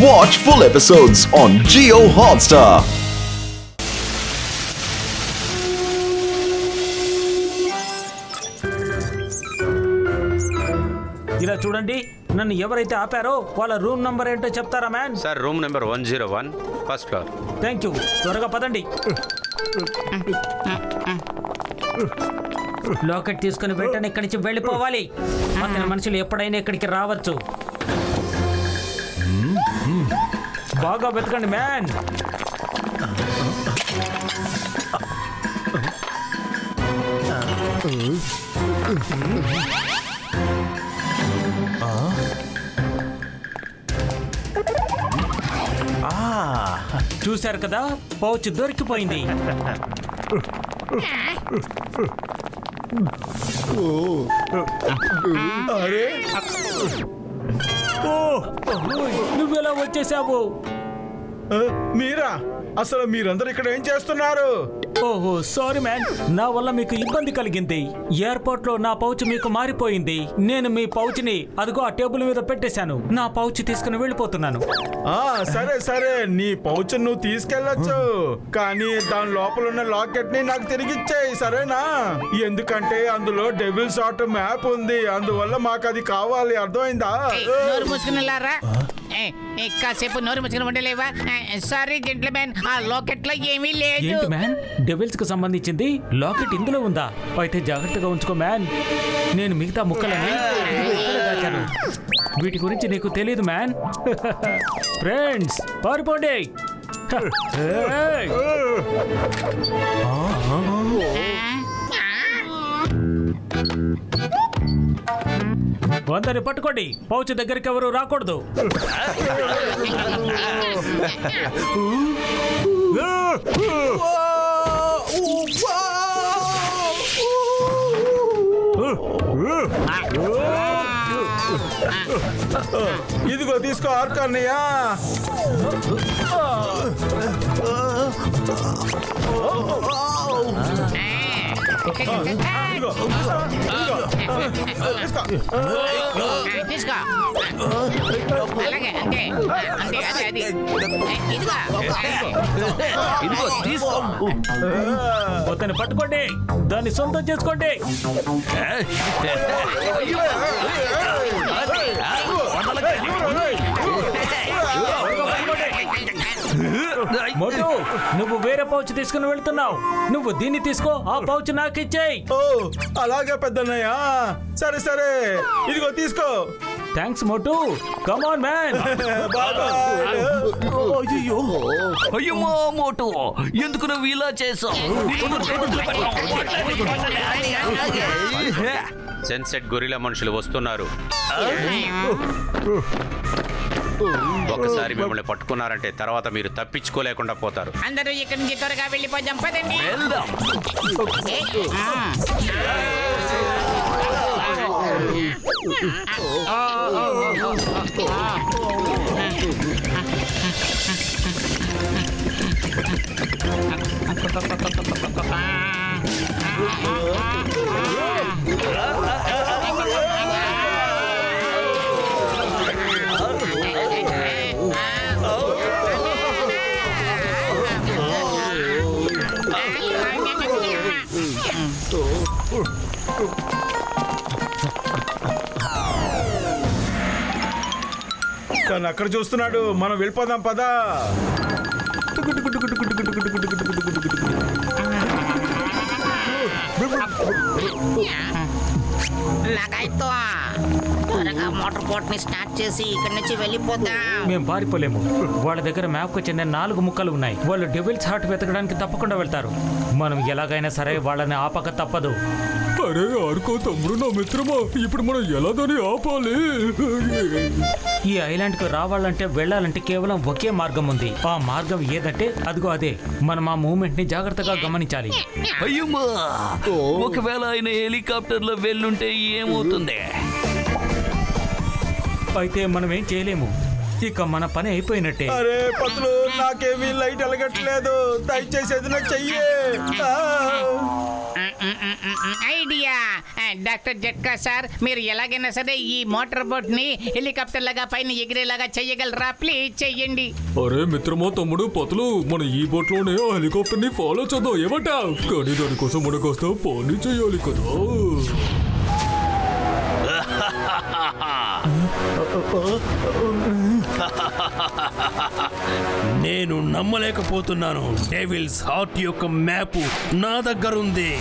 Watch full episodes on Jio Hotstar. ఇలా చూడండి, నన్ను ఎవరైతే ఆపారో వాళ్ళ రూమ్ నంబర్ ఏంటో చెప్తారా man? Sir room number 101 first floor. Thank you. త్వరగా పదండి. లాకెట్ తీసుకుని వెంటనే ఇక్కడి నుంచి వెళ్ళిపోవాలి. అతని మనుషులు ఎప్పుడైనా ఇక్కడికి రావచ్చు. బాగా వెతకండి మ్యాన్. చూశారు కదా, పౌచ్ దొరికిపోయింది. నువ్వెలా వచ్చేసావు? మీరా? అసలు మీరందరూ ఇక్కడ ఏం చేస్తున్నారు? ఓహో సారీ మ్యాన్, నా వల్ల మీకు ఇబ్బంది కలిగింది. ఎయిర్పోర్ట్ లో నా పౌచ్ మీకు మారిపోయింది. నేను మీ పౌచ్ ని అదిగో ఆ టేబుల్ మీద పెట్టేశాను. నా పౌచ్ తీసుకుని వెళ్ళిపోతున్నాను. సరే సరే, నీ పౌచ్ నువ్వు తీసుకెళ్ళొచ్చు, కానీ దాని లోపల ఉన్న లాకెట్ ని నాకు తిరిగిచ్చేయి, సరేనా? ఎందుకంటే అందులో డెవిల్స్ ఆర్ట్ మ్యాప్ ఉంది, అందువల్ల మాకు అది కావాలి, అర్థమైందా? కాసేపు నోరు ముచ్చుకుని ఉండలేవా? సారీ జెంట్మెన్, ఆ లాకెట్ లో ఏమీ లేదు. ఏంటి మ్యాన్, డెవిల్స్ కు సంబంధించింది లాకెట్ ఇందులో ఉందా? అయితే జాగ్రత్తగా ఉంచుకో మ్యాన్. నేను మిగతా ముక్కలని ఇక్కడ దాచాను. వీటి గురించి నీకు తెలియదు మ్యాన్. ఫ్రెండ్స్ పారిపోండి. వందని పట్టుకోండి. పౌచ్ దగ్గరికి ఎవరు రాకూడదు. ఇదిగో తీసుకో ఆర్కన్నయ్యా. తీసుకో. అలాగే, అంతే అంతే, అదే అది. ఇదిగో తీసుకో. అతన్ని పట్టుకోండి, దాన్ని సొంతం చేసుకోండి. మోటు, నువ్వు వేరే పౌచ్ తీసుకుని వెళ్తున్నావు. నువ్వు దీన్ని తీసుకో, ఆ పౌచ్ నాకు ఇచ్చేయి. ఓ అలాగే పెద్దన్నయ్యా. సరే సరే, ఇదిగో తీసుకో. Thanks Motu. Come on man. అయ్యమ్మా మోటు, ఎందుకు నువ్వు ఇలా చేసావు? సెన్సెట్ గొరిలా మనుషులు వస్తున్నారు. ఒకసారి మిమ్మల్ని పట్టుకున్నారంటే తర్వాత మీరు తప్పించుకోలేకుండా పోతారు. అందరూ ఇక్కడి నుంచి త్వరగా వెళ్ళిపోదాం, పదండి. తను అక్కడ చూస్తున్నాడు, మనం వెళ్ళిపోదాం పదా. నాకైతే త్వరగా మోటార్ బోట్ ని స్టార్ట్ చేసి ఇక్కడి నుంచి వెళ్ళిపోదాం. మేము పారిపోలేము. వాళ్ళ దగ్గర మ్యాప్ కు చెందిన 4 ముక్కలు ఉన్నాయి. వాళ్ళు డెవిల్స్ హార్ట్ వెతకడానికి తప్పకుండా వెళ్తారు. మనం ఎలాగైనా సరే వాళ్ళని ఆపక తప్పదు. అరే ఆడుకో తమ్ముడు, నా మిత్రమా, ఇప్పుడు మనం ఎలా దాన్ని ఆపాలి? ఈ ఐలాండ్ కు రావాలంటే వెళ్ళాలంటే కేవలం ఒకే మార్గం ఉంది. ఆ మార్గం ఏదంటే అదిగో అదే. మనం ఆ మూమెంట్ ని జాగ్రత్తగా గమనించాలి. అయ్యమ్మా, ఒకవేళ ఆయన హెలికాప్టర్ లో వెళ్ళుంటే ఏమవుతుంది? అయితే మనం ఏం చేయలేము. ఇక మన పని అయిపోయినట్టే. అరే పతులు, నాకేమీ లైట్ వెలగట్లేదు, దయచేసి ఏదైనా చెయ్యే. ఐడియా. డాక్టర్ జట్కా సార్, మీరు ఎలాగైనా సరే ఈ మోటార్ బోట్ ని హెలికాప్టర్ లాగా పైన ఎగిరేలాగా చెయ్యగలరా? ప్లీజ్ చెయ్యండి. అరే మిత్రమా తమ్ముడు పతులు, మన ఈ బోట్ లోనే ఆ హెలికాప్టర్ ని ఫాలో చేద్దాం, ఏమంటావ్? కానీ దానికోసం మనం కాస్త పని చేయాలి కదా. నేను నమ్మలేకపోతున్నాను. డెవిల్స్ హార్ట్ యొక్క మ్యాప్ నా దగ్గరుంది.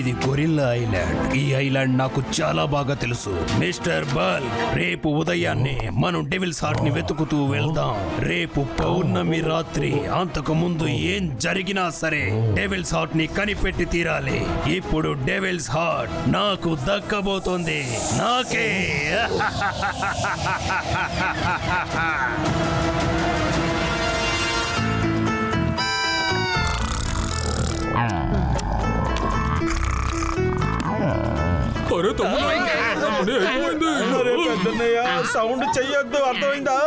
ఇది గొరిల్లా ఐలాండ్. ఈ ఐలాండ్ నాకు చాలా బాగా తెలుసు. మిస్టర్ బల్, రేపు ఉదయాన్నే మనం డెవిల్స్ హార్ట్ ని వెతుకుతూ వెళ్దాం. రేపు పౌర్ణమి రాత్రి. అంతకు ముందు ఏం జరిగినా సరే డెవిల్స్ హార్ట్ ని కనిపెట్టి తీరాలి. ఇప్పుడు డెవిల్స్ హార్ట్ నాకు దక్కబోతోంది. నాకే. అరే తమ్ముడు, పని అయిపోయింది. అరే పెద్దన్నయ్య, సౌండ్ చెయ్యొద్దు, అర్థమైందా?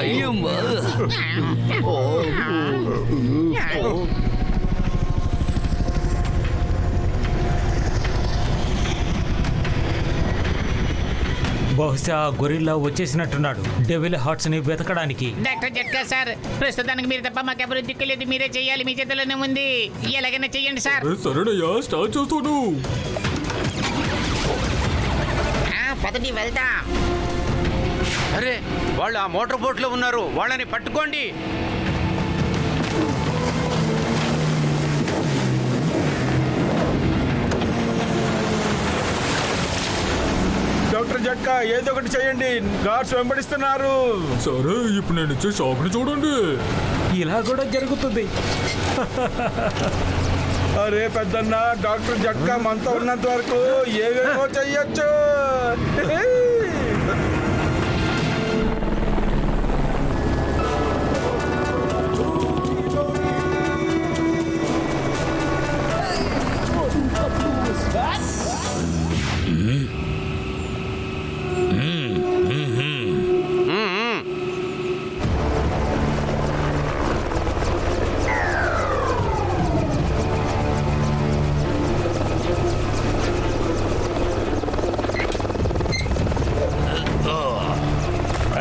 అయ్యమ్మా, బహుశా గొరిల్లా వచ్చేసినట్టున్నాడు డెవిల్ హార్ట్స్ ని వెతకడానికి. డాక్టర్ జట్కా సార్, ప్రస్తుతానికి మీరు తప్ప మాకెవరు దిక్కులేదు. మీరే చెయ్యాలి, మీ చేతిలోనే ఉంది. ఎలాగైనా చెయ్యండి సార్. అరే సరేనయ్యా, స్టార్ట్ చేస్తాను. పదండి వెళ్దాం. అరే, వాళ్ళు ఆ మోటార్ బోట్లో ఉన్నారు, వాళ్ళని పట్టుకోండి. డాక్టర్ జట్కా, ఏదో ఒకటి చేయండి, గార్డ్స్ వెంబడిస్తున్నారు. సరే, ఇప్పుడు నేను ఇచ్చే షాక్ ని చూడండి. ఇలా కూడా జరుగుతుంది. అరే పెద్దన్న, డాక్టర్ జట్కా మనతో ఉన్నంత వరకు ఏవేమో చెయ్యొచ్చు.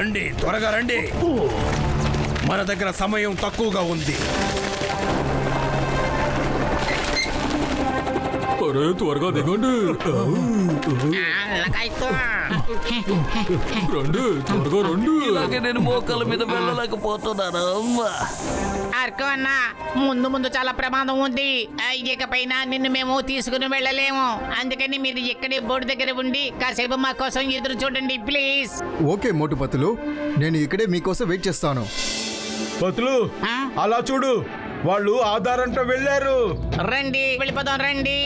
రండి, త్వరగా రండి. మన దగ్గర సమయం తక్కువగా ఉంది. అరే త్వరగా దిగండి. రండి, త్వరగా రండి. ఇలాగే నేను మోకాల మీద వెళ్ళలేకపోతున్నాను. అమ్మా, అర్కో అన్న, ముందు ముందు చాలా ప్రమాదం ఉంది. ఇకపైన నిన్ను మేము తీసుకుని వెళ్ళలేము. అందుకని మీరు ఇక్కడే బోర్డు దగ్గర ఉండి కాసేపు మా కోసం ఎదురు చూడండి ప్లీజ్. ఓకే మోటుపతులు, నేను ఇక్కడే మీకోసం వెయిట్ చేస్తాను. పతులు, అలా చూడు, వాళ్ళు ఆధారంతో వెళ్ళారు. రండి, వెళ్ళిపోదాం రండి.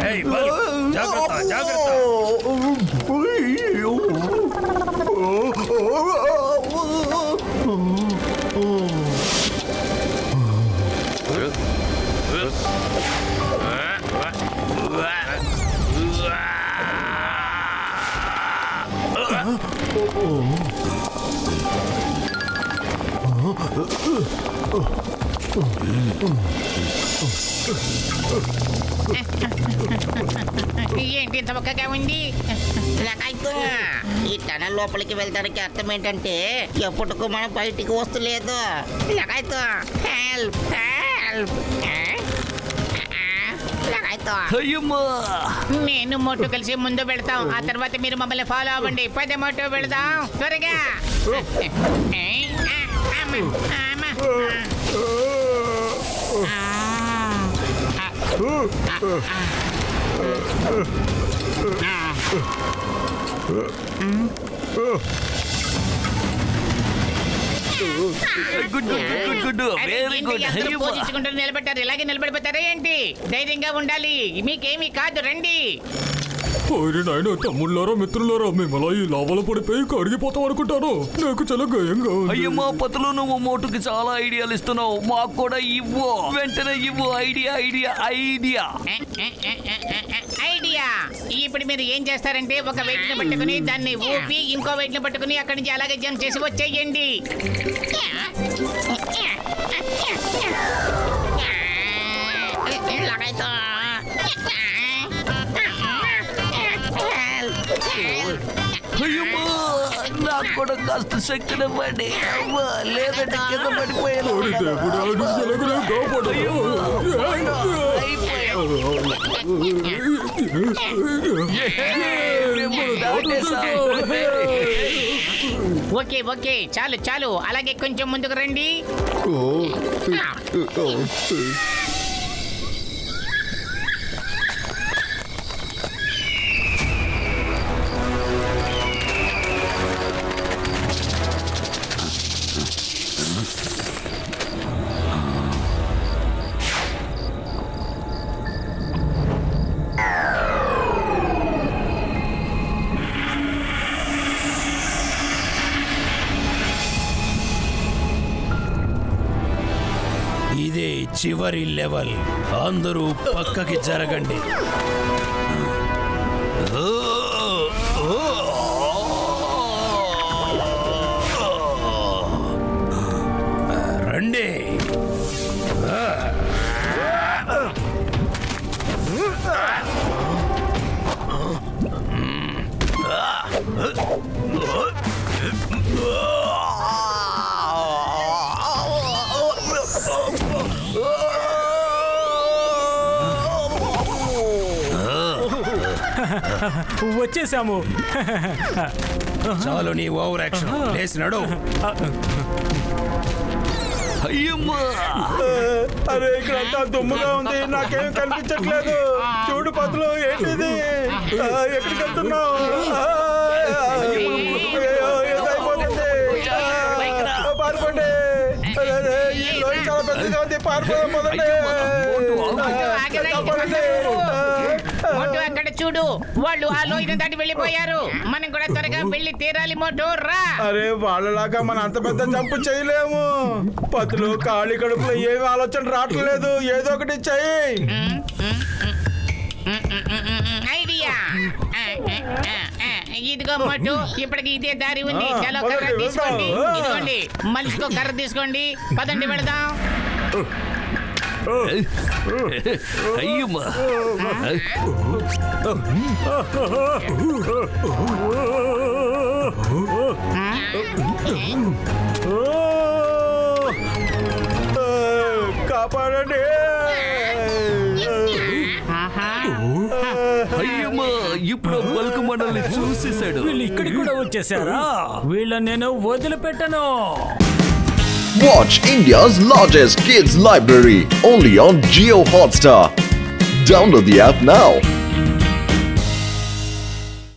ఏయ్, బల్క్, జాగ్రత్త జాగ్రత్త. ఏంటి ఇంత ఒక్కగా ఉంది? లగాయితో ఈ టనల్ లోపలికి వెళ్ళడానికి అర్థం ఏంటంటే ఎప్పటికో మనం బయటికి వస్తలేదు. లగాయితో హెల్ప్ హెల్ప్. లగాయితో అయ్యమ్మా నేను మోటు కలిసి ముందు వెళ్తాం, ఆ తర్వాత మీరు మమ్మల్ని ఫాలో అవ్వండి. పద మోటు వెళదాం త్వరగా. Good good good good very good. అయ్యమ్మా పోషించుకుంటూ నిలబెట్టారు, ఇలాగే నిలబడిపోతారా ఏంటి? ధైర్యంగా ఉండాలి, మీకేమీ కాదు, రండి. ఓరి నాయన, తమ్ముళ్ళారా మిత్రులారా, మేము ఈ లావలో పడిపోయి కరిగిపోతాం అనుకుంటాను. నాకు చాలా గాయంగా ఉంది. అయ్యమ్మా పతులు, నువ్వు మోటుకి చాలా ఐడియాలు ఇస్తున్నావు, మాకు కూడా ఇవ్వు, వెంటనే ఇవ్వు. Idea idea idea. ఐడియా. ఇప్పుడు మీరు ఏం చేస్తారంటే ఒక వెయిట్ ని పట్టుకుని దాన్ని ఊపి ఇంకో వెయిట్ ని పట్టుకుని అక్కడి నుంచి అలాగే జంప్ చేసి వచ్చేయండి. లగాయితో అయ్యమ్మా నాకు కూడా కాస్త శక్తినివ్వండి. అమ్మా లేదంటే కింద పడిపోయాను. ఓరి దేవుడా, నువ్వు ఎలాగోలా కాపాడు. ఓకే ఓకే, చాలు చాలు, అలాగే కొంచెం ముందుకు రండి. ఇదే చివరి లెవెల్. అందరూ పక్కకి జరగండి. రండి. వచ్చేసాము. చాలు నీ ఓవర్ యాక్షన్. లేచి నడు. అయ్యమ్మా అరే ఇక్కడంతా దుమ్ముగా ఉంది, నాకేం కనిపించట్లేదు. చూడు పతులు, ఏంటిది? ఎక్కడికి వెళ్తున్నావు? పారిపోండి. ఈ లోయ చాలా పెద్దగా ఉంది, పారిపోదాం పదండి. మోటు అక్కడ చూడు, వాళ్ళు ఆ లోయను దాటి వెళ్ళిపోయారు. మనం కూడా త్వరగా వెళ్ళి తీరాలి. మోటు రా. అరే వాళ్ళలాగా మనం అంత పెద్ద జంపు చేయలేము. పతులు ఖాళీ కడుపులో ఏమి ఆలోచన రావట్లేదు, ఏదో ఒకటి చెయ్యి. ఐడియా. ఇదిగో మోటు, ఇప్పటికి ఇదే దారి ఉంది. చలో కర్ర తీసుకోండి. ఇదిగోండి, మనిషికో కర్ర తీసుకోండి. పదండి వెళదాం. అయ్యమ్మా కాపాడండి. అయ్యమ్మా ఇప్పుడు బల్క్ మనల్ని చూసేశాడు. వీళ్ళు ఇక్కడికి కూడా వచ్చేసారా? వీళ్ళని నేను వదిలిపెట్టను. Watch India's largest kids library only on Jio Hotstar. Download the app now.